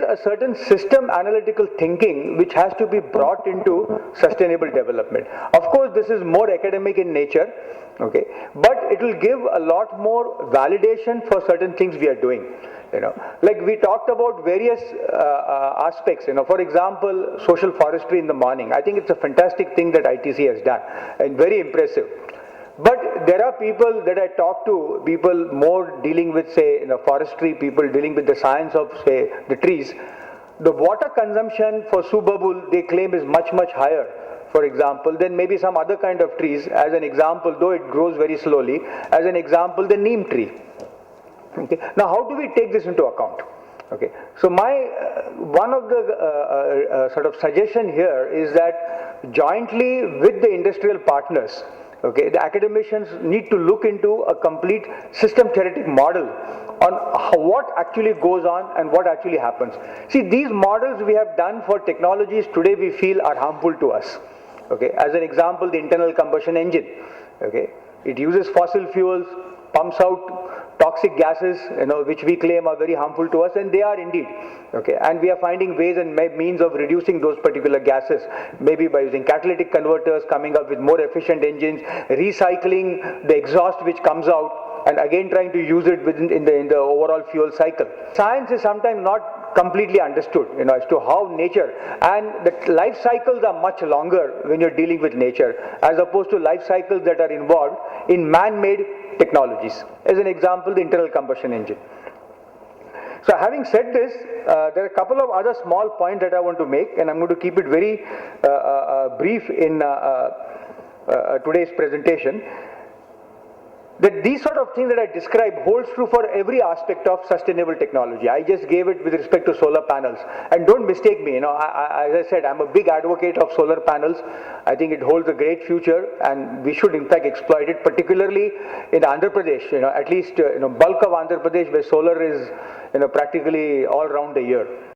a certain system analytical thinking which has to be brought into sustainable development. Of course, this is more academic in nature, okay, but it will give a lot more validation for certain things we are doing. Like we talked about various aspects, for example, social forestry in the morning. I think it's a fantastic thing that ITC has done and very impressive. But there are people that I talk to, people more dealing with, say, forestry, people dealing with the science of, say, the trees. The water consumption for Subabul, they claim, is much, much higher, for example, than maybe some other kind of trees. As an example, though it grows very slowly, as an example, the neem tree. Okay. Now, how do we take this into account? Okay. So, one of the sort of suggestion here is that jointly with the industrial partners, okay, the academicians need to look into a complete system theoretic model on what actually goes on and what actually happens. See, these models we have done for technologies today we feel are harmful to us. Okay. As an example, the internal combustion engine. Okay. It uses fossil fuels, pumps out toxic gases, which we claim are very harmful to us, and they are indeed. Okay, and we are finding ways and means of reducing those particular gases, maybe by using catalytic converters, coming up with more efficient engines, recycling the exhaust which comes out, and again trying to use it in the overall fuel cycle. Science is sometimes not completely understood, as to how nature, and the life cycles are much longer when you're dealing with nature, as opposed to life cycles that are involved in man-made technologies. As an example, the internal combustion engine. So having said this, there are a couple of other small points that I want to make, and I'm going to keep it very brief in today's presentation. That these sort of things that I described holds true for every aspect of sustainable technology. I just gave it with respect to solar panels. And don't mistake me, as I said, I'm a big advocate of solar panels. I think it holds a great future, and we should in fact exploit it, particularly in Andhra Pradesh, at least bulk of Andhra Pradesh, where solar is practically all around the year.